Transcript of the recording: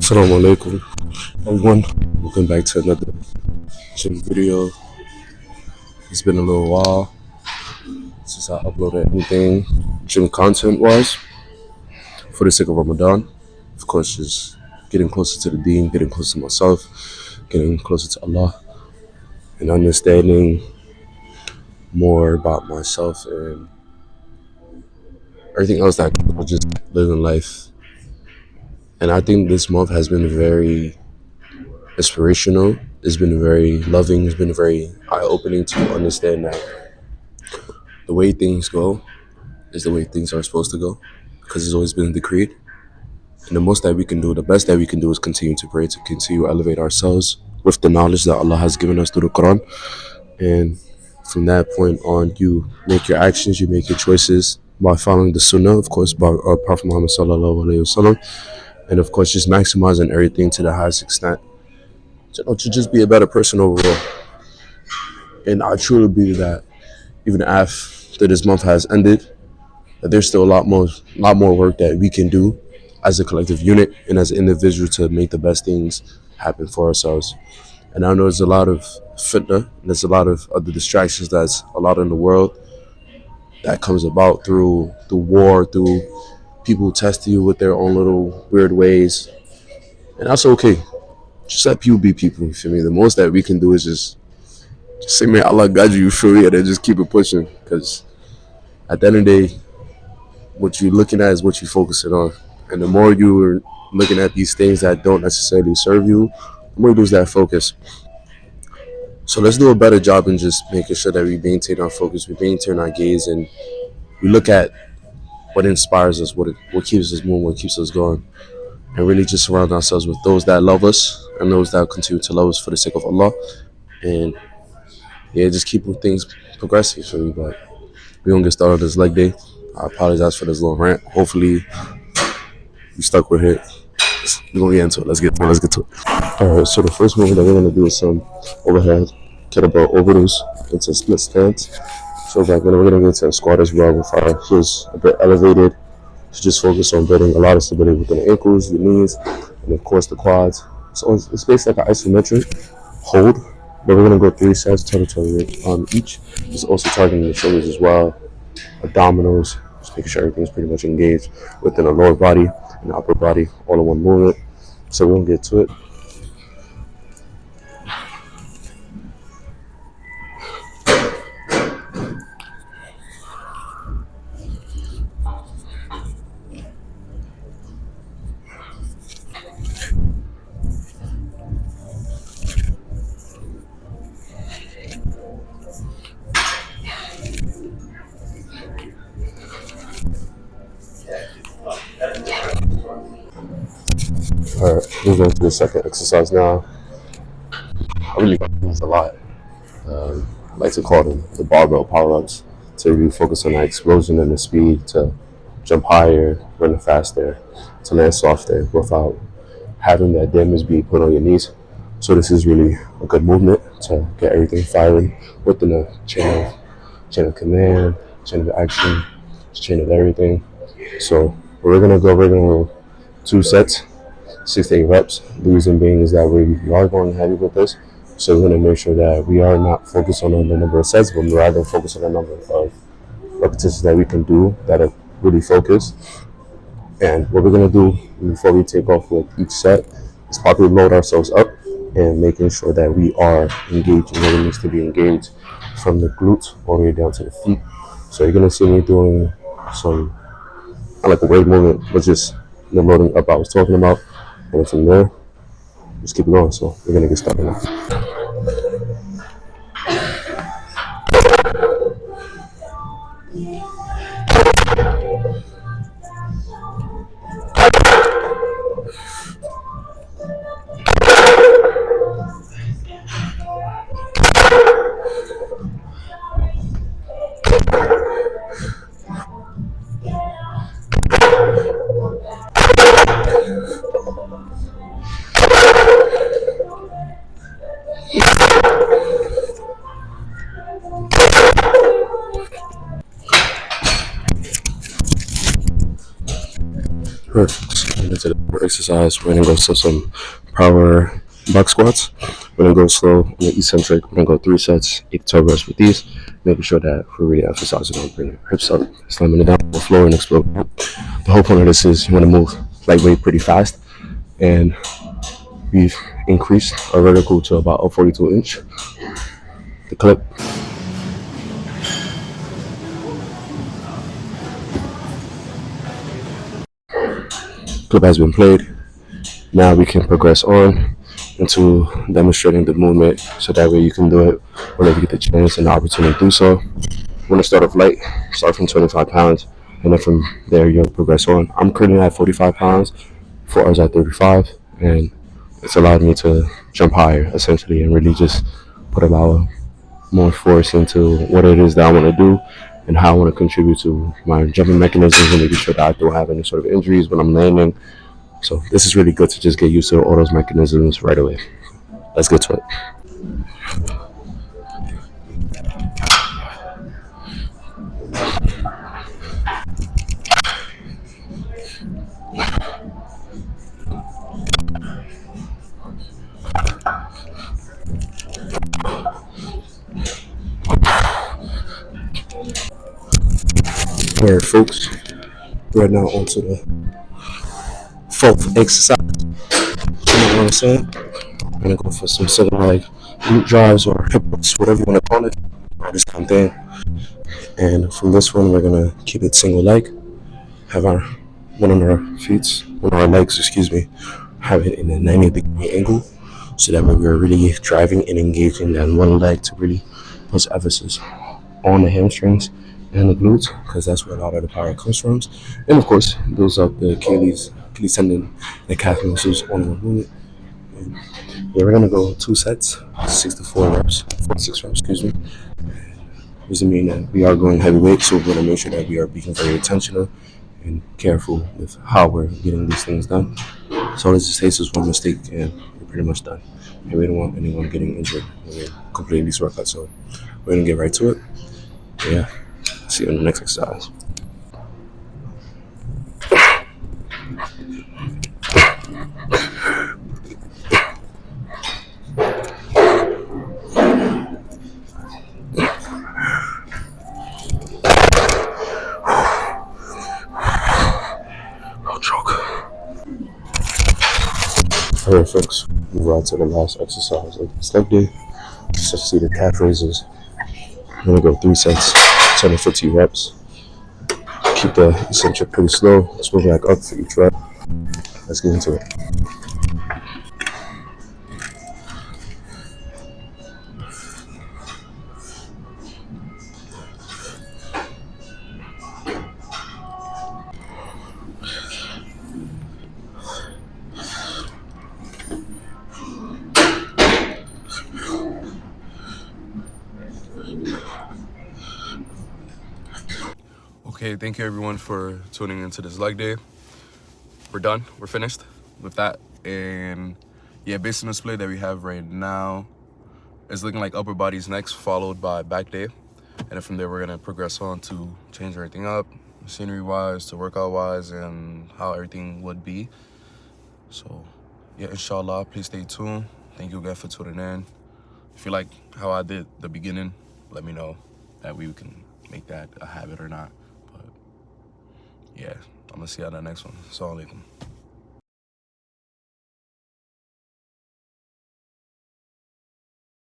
Assalamu alaikum, everyone. Welcome back to another gym video. It's been a little while since I uploaded anything gym content wise for the sake of Ramadan. Of course, just getting closer to the deen, getting closer to myself, getting closer to Allah, and understanding more about myself and everything else that I just live in life. And I think this month has been very inspirational. It's been very loving. It's been very eye-opening to understand that the way things go is the way things are supposed to go, because it's always been decreed. And the most that we can do, the best that we can do, is continue to pray, to continue to elevate ourselves with the knowledge that Allah has given us through the Quran. And from that point on, you make your actions, you make your choices by following the Sunnah, of course, by our Prophet Muhammad sallallahu alaihi wasallam, and of course, just maximizing everything to the highest extent, to just be a better person overall. And I truly believe that even after this month has ended, that there's still a lot more work that we can do as a collective unit and as an individual to make the best things happen for ourselves. And I know there's a lot of fitna, and there's a lot of other distractions that's a lot in the world that comes about through the war, through people testing you with their own little weird ways. And that's okay. Just let people be people, you feel me? The most that we can do is just say, may Allah guide you, you feel me? And then just keep it pushing. Because at the end of the day, what you're looking at is what you're focusing on. And the more you're looking at these things that don't necessarily serve you, the more you lose that focus. So let's do a better job in just making sure that we maintain our focus, we maintain our gaze, and we look at what inspires us, what keeps us moving, what keeps us going. And really just surround ourselves with those that love us and those that continue to love us for the sake of Allah. And yeah, just keep things progressive for me. But we're going to get started on this leg day. I apologize for this little rant. Hopefully you stuck with it. We're going to get into it. Let's get to it. Alright, so the first movement that we're going to do is some overhead kettlebell overdose into split stance. So we're going to get into a squat as well with our heels a bit elevated. To just focus on building a lot of stability within the ankles, the knees, and of course the quads. So it's basically like an isometric hold, but we're going to go 3 sets, toe-to-toe on each. Just also targeting the shoulders as well, abdominals, just making sure everything's pretty much engaged within the lower body and the upper body, all in one movement. So we're going to get to it. Alright, we're going to the second exercise now. I really like these a lot. I like to call them the barbell power-ups, to really focus on that explosion and the speed, to jump higher, run faster, to land softer without having that damage be put on your knees. So this is really a good movement to get everything firing within a chain of command, chain of action, chain of everything. So we're gonna go 2 sets, 6 to 8 reps. The reason being is that we are going heavy with this. So we're going to make sure that we are not focused on the number of sets, but rather focus on the number of repetitions that we can do that are really focused. And what we're going to do before we take off with each set is probably load ourselves up and making sure that we are engaging where it needs to be engaged, from the glutes all the way down to the feet. So you're going to see me doing some like a weight movement, but just the loading up I was talking about. And from there, just keep it going. So we're going to get started now. into the exercise. We're gonna go to some power box squats. We're gonna go slow on the eccentric. We're gonna go 3 sets, 8 to 12 reps with these, making sure that we're really emphasizing on bringing our hips up, slamming it down on the floor, and exploding. The whole point of this is you want to move lightweight pretty fast, and we've increased our vertical to about a 42 inch. The clip. Clip has been played. Now we can progress on into demonstrating the movement so that way you can do it whenever you get the chance and the opportunity to do so. We're going to start off light, start from 25 pounds, and then from there you'll progress on. I'm currently at 45 pounds, 4 hours at 35, and it's allowed me to jump higher essentially and really just put a lot of more force into what it is that I want to do and how I want to contribute to my jumping mechanisms and making sure that I don't have any sort of injuries when I'm landing. So this is really good to just get used to all those mechanisms right away. Let's get to it. All right, folks. We're now onto the fourth exercise. You know what I'm saying? We're gonna go for some sort of like glute drives or hip ups, whatever you want to call it. Or this kind of thing. And from this one, we're gonna keep it single leg. Have our one on our feet, one on our legs, excuse me, have it in a 90-degree angle, so that way we're really driving and engaging that one leg to really put emphasis on the hamstrings and the glutes, because that's where a lot of the power comes from. And of course, builds up the Achilles tendon, the calf muscles on one movement. And yeah, we're gonna go 2 sets, 4 to 6 reps, excuse me. Doesn't mean that we are going heavyweight, so we're gonna make sure that we are being very intentional and careful with how we're getting these things done. So let's just say this is one mistake and we're pretty much done. And we don't want anyone getting injured when we're completing these workouts. So we're gonna get right to it. Yeah. See you in the next exercise. I'll choke. Alright, folks. Move on to the last exercise of this leg day. Seated calf raises. I'm gonna go 3 sets, 10 to 15 reps. Keep the eccentric pretty slow. Let's move back up for each rep. Let's get into it. Okay, thank you everyone for tuning into this leg day. We're done. We're finished with that. And yeah, based on the split that we have right now, it's looking like upper body's next, followed by back day. And then from there, we're gonna progress on to change everything up, scenery-wise, to workout-wise, and how everything would be. So yeah, inshallah, please stay tuned. Thank you again for tuning in. If you like how I did the beginning, let me know that we can make that a habit or not. But yeah, I'm gonna see you on the next one. Assalamu alaikum.